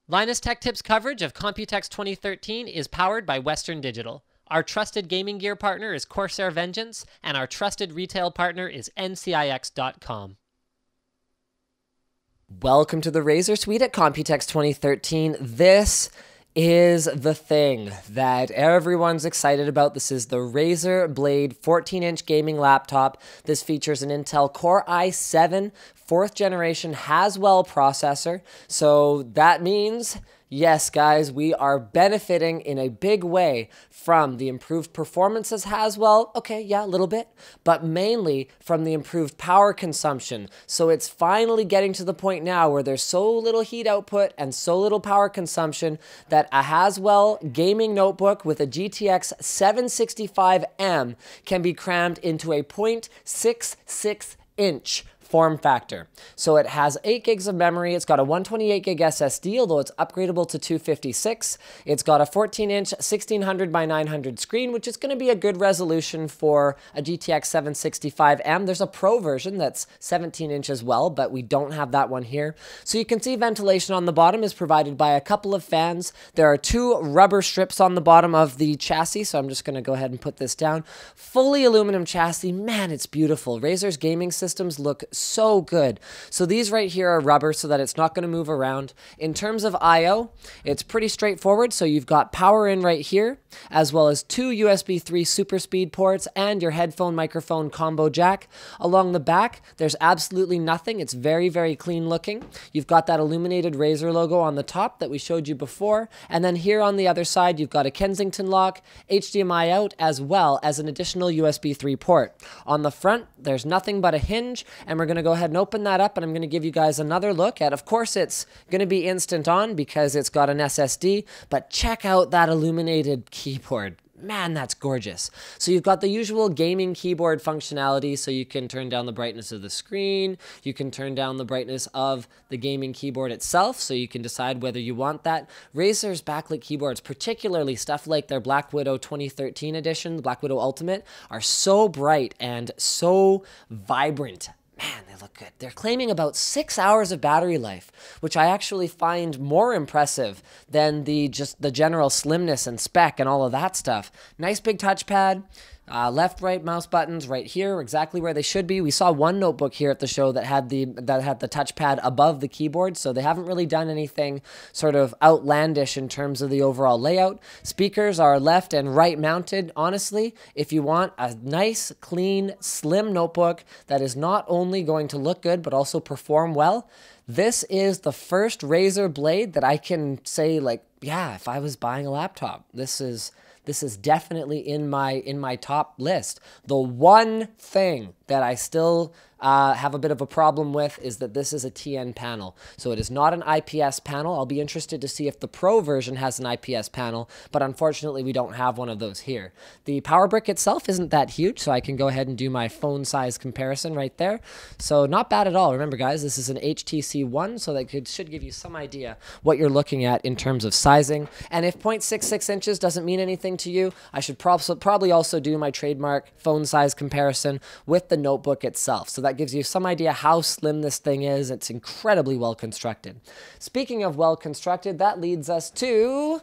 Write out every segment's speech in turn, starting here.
Linus Tech Tips coverage of Computex 2013 is powered by Western Digital. Our trusted gaming gear partner is Corsair Vengeance, and our trusted retail partner is ncix.com. Welcome to the Razer Suite at Computex 2013. This is the thing that everyone's excited about. This is the Razer Blade 14-inch gaming laptop. This features an Intel Core i7 4th generation Haswell processor. So that means, yes, guys, we are benefiting in a big way from the improved performances Haswell. Okay, yeah, a little bit, but mainly from the improved power consumption. So it's finally getting to the point now where there's so little heat output and so little power consumption that a Haswell gaming notebook with a GTX 765M can be crammed into a 0.66-inch form factor. So it has 8 gigs of memory. It's got a 128 gig SSD, although it's upgradable to 256. It's got a 14-inch 1600 by 900 screen, which is going to be a good resolution for a GTX 765M. There's a Pro version that's 17 inch as well, but we don't have that one here. So you can see ventilation on the bottom is provided by a couple of fans. There are 2 rubber strips on the bottom of the chassis, so I'm just going to go ahead and put this down. Fully aluminum chassis. Man, it's beautiful. Razer's gaming systems look so good. So these right here are rubber so that it's not going to move around. In terms of I/O, it's pretty straightforward. So you've got power in right here, as well as 2 USB 3 super speed ports and your headphone microphone combo jack. Along the back, there's absolutely nothing. It's very, very clean looking. You've got that illuminated Razer logo on the top that we showed you before. And then here on the other side, you've got a Kensington lock, HDMI out, as well as an additional USB 3 port. On the front, there's nothing but a hinge, and we're going to go ahead and open that up, and I'm going to give you guys another look at, of course, it's going to be instant on because it's got an SSD, but check out that illuminated keyboard. Man, that's gorgeous. So you've got the usual gaming keyboard functionality, so you can turn down the brightness of the screen, you can turn down the brightness of the gaming keyboard itself, so you can decide whether you want that. Razer's backlit keyboards, particularly stuff like their Black Widow 2013 edition, the Black Widow Ultimate, are so bright and so vibrant. Man, they look good. They're claiming about 6 hours of battery life, which I actually find more impressive than just the general slimness and spec and all of that stuff. Nice big touchpad. Left, right mouse buttons right here, exactly where they should be. We saw one notebook here at the show that had the touchpad above the keyboard, so they haven't really done anything sort of outlandish in terms of the overall layout. Speakers are left and right mounted. Honestly, if you want a nice, clean, slim notebook that is not only going to look good but also perform well, this is the first Razer Blade that I can say, like, yeah, if I was buying a laptop, this is definitely in my top list. The one thing that I still have a bit of a problem with is that this is a TN panel. So it is not an IPS panel. I'll be interested to see if the Pro version has an IPS panel, but unfortunately we don't have one of those here. The power brick itself isn't that huge, so I can go ahead and do my phone size comparison right there. So not bad at all. Remember, guys, this is an HTC One, so that should give you some idea what you're looking at in terms of sizing. And if 0.66 inches doesn't mean anything to you, I should probably also do my trademark phone size comparison with the notebook itself. So that gives you some idea how slim this thing is. It's incredibly well constructed. Speaking of well constructed, that leads us to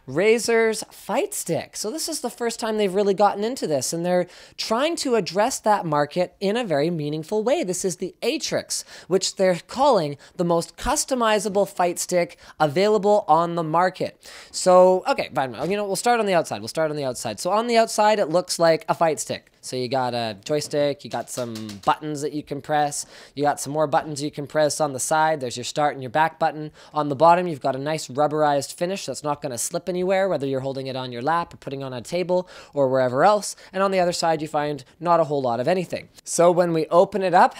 Razer's Fight Stick. So this is the first time they've really gotten into this, and they're trying to address that market in a very meaningful way. This is the Atrix, which they're calling the most customizable fight stick available on the market. So, okay, fine. We'll start on the outside. So on the outside, it looks like a fight stick. So you got a joystick, you got some buttons that you can press, you got some more buttons you can press on the side. There's your start and your back button. On the bottom, you've got a nice rubberized finish that's not going to slip anywhere, whether you're holding it on your lap or putting it on a table or wherever else. And on the other side, you find not a whole lot of anything. So when we open it up,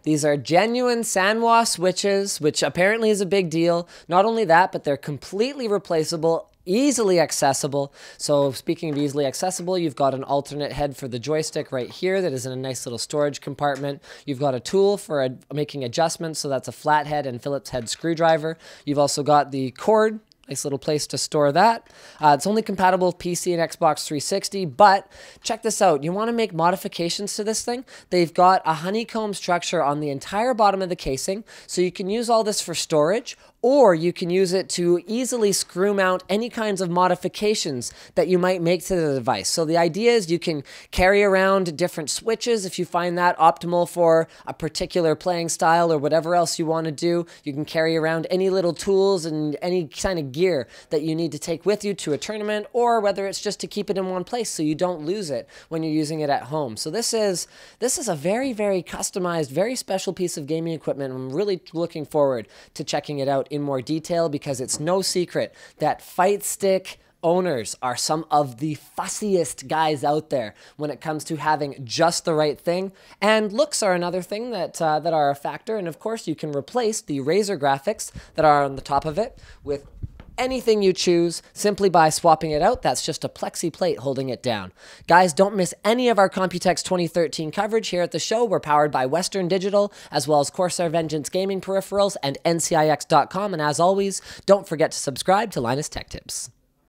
these are genuine Sanwa switches, which apparently is a big deal. Not only that, but they're completely replaceable, easily accessible. So speaking of easily accessible, you've got an alternate head for the joystick right here that is in a nice little storage compartment. You've got a tool for making adjustments, so that's a flathead and Phillips head screwdriver. You've also got the cord Nice little place to store that. It's only compatible with PC and Xbox 360, but check this out. You want to make modifications to this thing? They've got a honeycomb structure on the entire bottom of the casing, so you can use all this for storage, or you can use it to easily screw mount any kinds of modifications that you might make to the device. So the idea is you can carry around different switches if you find that optimal for a particular playing style or whatever else you want to do. You can carry around any little tools and any kind of gear that you need to take with you to a tournament, or whether it's just to keep it in one place so you don't lose it when you're using it at home. So this is a very, very customized, very special piece of gaming equipment. I'm really looking forward to checking it out in more detail, because it's no secret that fight stick owners are some of the fussiest guys out there when it comes to having just the right thing. And looks are another thing that are a factor. And of course, you can replace the Razer graphics that are on the top of it with anything you choose simply by swapping it out. That's just a plexi plate holding it down. Guys, don't miss any of our Computex 2013 coverage here at the show. We're powered by Western Digital, as well as Corsair Vengeance Gaming Peripherals and NCIX.com. And as always, don't forget to subscribe to Linus Tech Tips.